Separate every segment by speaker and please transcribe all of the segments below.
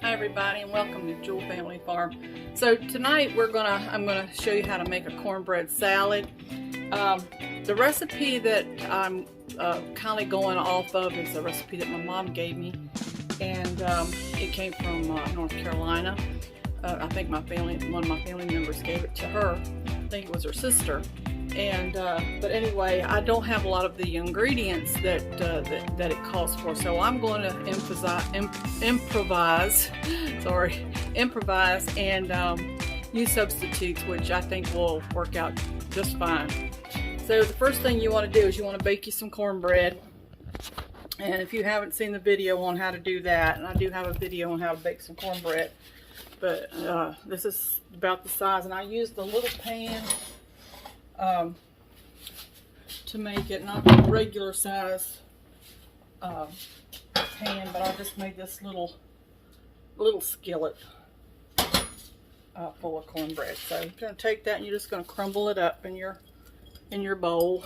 Speaker 1: Hi everybody, and welcome to Jewel Family Farm. So tonight I'm gonna show you how to make a cornbread salad. The recipe that I'm kind of going off of is a recipe that my mom gave me, and it came from North Carolina. I think one of my family members gave it to her. I think it was her sister. And but anyway, I don't have a lot of the ingredients that it calls for, so I'm going to improvise and use substitutes, which I think will work out just fine. So the first thing you want to do is you want to bake you some cornbread. And if you haven't seen the video on how to do that, and I do have a video on how to bake some cornbread, but this is about the size, and I used the little pan to make it, not the regular size pan, but I just made this little skillet full of cornbread. So you're going to take that and you're just going to crumble it up in your bowl.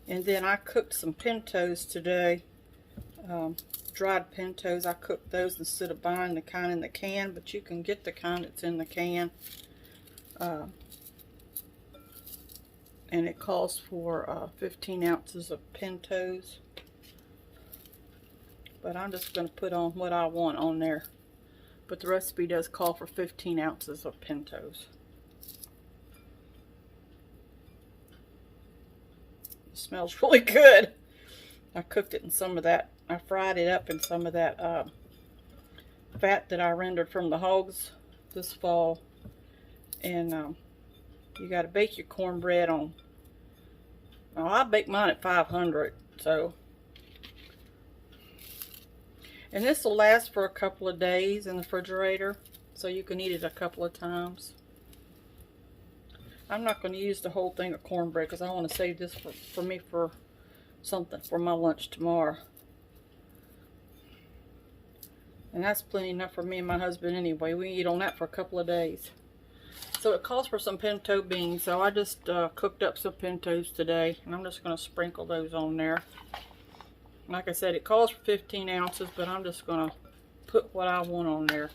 Speaker 1: And then I cooked some pintos today, dried pintos. I cooked those instead of buying the kind in the can, but you can get the kind that's in the can. And it calls for 15 ounces of pintos. But I'm just going to put on what I want on there. But the recipe does call for 15 ounces of pintos. Smells really good. I cooked it in some of that, I fried it up in some of that fat that I rendered from the hogs this fall. And you got to bake your cornbread on, well, I baked mine at 500, so. And this will last for a couple of days in the refrigerator, so you can eat it a couple of times. I'm not going to use the whole thing of cornbread because I want to save this for me for something for my lunch tomorrow. And that's plenty enough for me and my husband anyway. We eat on that for a couple of days. So it calls for some pinto beans. So I just cooked up some pintos today, and I'm just going to sprinkle those on there. Like I said, it calls for 15 ounces, but I'm just going to put what I want on there.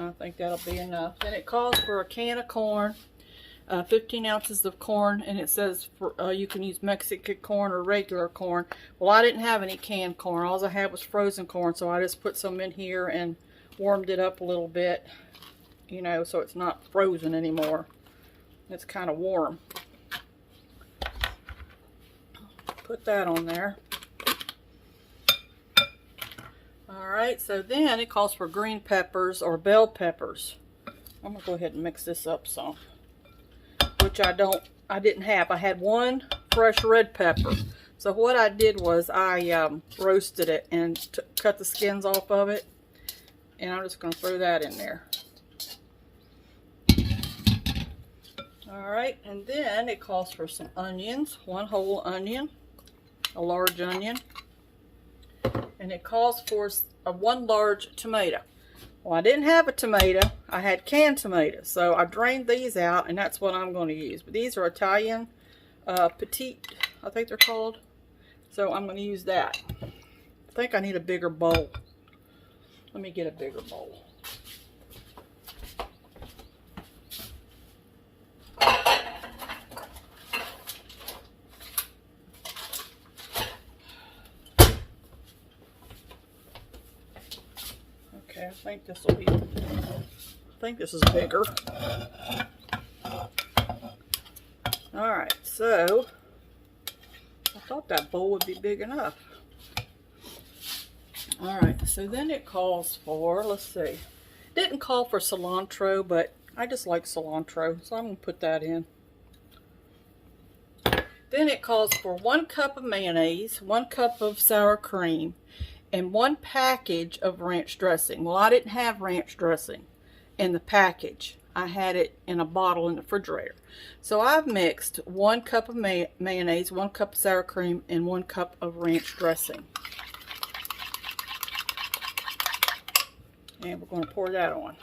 Speaker 1: I think that'll be enough. Then it calls for a can of corn, 15 ounces of corn, and it says for, you can use Mexican corn or regular corn. Well, I didn't have any canned corn. All I had was frozen corn, so I just put some in here and warmed it up a little bit, you know, so it's not frozen anymore. It's kind of warm. Put that on there. Alright, so then it calls for green peppers or bell peppers. I'm going to go ahead and mix this up some. Which I didn't have. I had one fresh red pepper. So what I did was I roasted it and cut the skins off of it. And I'm just going to throw that in there. Alright, and then it calls for some onions. One whole onion. A large onion. And it calls for one large tomato. Well, I didn't have a tomato. I had canned tomatoes. So I drained these out, and that's what I'm going to use. But these are Italian petite, I think they're called. So I'm going to use that. I think I need a bigger bowl. Let me get a bigger bowl. Okay, I think this will be, I think this is bigger. Alright, so I thought that bowl would be big enough. Alright, so then it calls for, let's see, it didn't call for cilantro, but I just like cilantro, so I'm going to put that in. Then it calls for 1 cup of mayonnaise, 1 cup of sour cream, and 1 package of ranch dressing. Well, I didn't have ranch dressing in the package. I had it in a bottle in the refrigerator. So I've mixed 1 cup of mayonnaise, 1 cup of sour cream, and 1 cup of ranch dressing. And we're going to pour that on.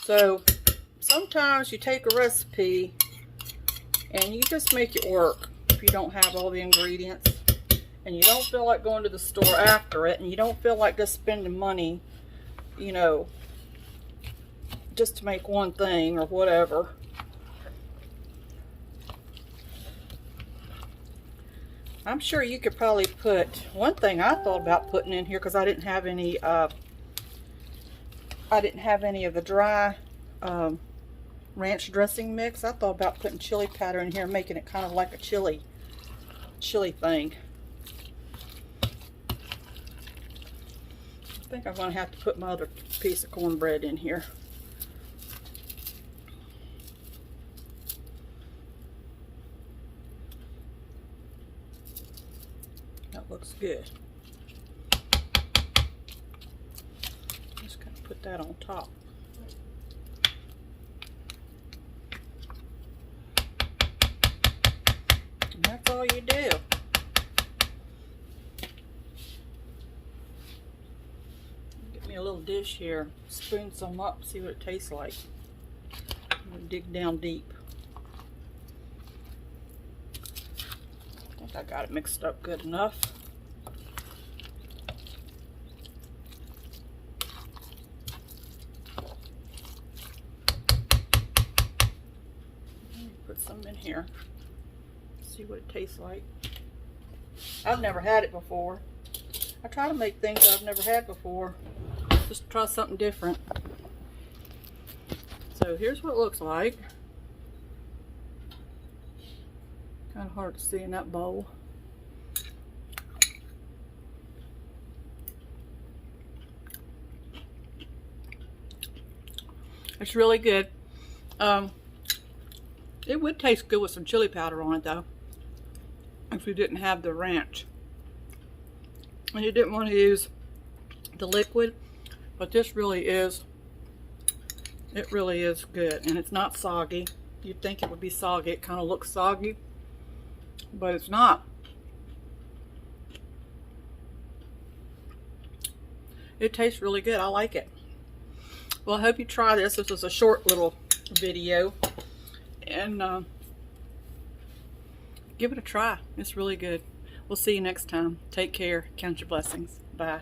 Speaker 1: So sometimes you take a recipe and you just make it work if you don't have all the ingredients and you don't feel like going to the store after it, and you don't feel like just spending money, you know, just to make one thing or whatever. I'm sure you could probably put, one thing I thought about putting in here, because I didn't have any of the dry ranch dressing mix. I thought about putting chili powder in here and making it kind of like a chili thing. I think I'm going to have to put my other piece of cornbread in here. That looks good. Just going to put that on top. And that's all you do. Get me a little dish here, spoon some up, see what it tastes like. I'm going to dig down deep. I think I got it mixed up good enough. Put some in here. See what it tastes like. I've never had it before. I try to make things I've never had before. Just try something different. So here's what it looks like. Kind of hard to see in that bowl. It's really good. It would taste good with some chili powder on it though, if you didn't have the ranch. And you didn't want to use the liquid, but this really is, it really is good. And it's not soggy. You'd think it would be soggy. It kind of looks soggy, but it's not. It tastes really good. I like it. Well, I hope you try this. This was a short little video, and give it a try. It's really good. We'll see you next time. Take care. Count your blessings. Bye.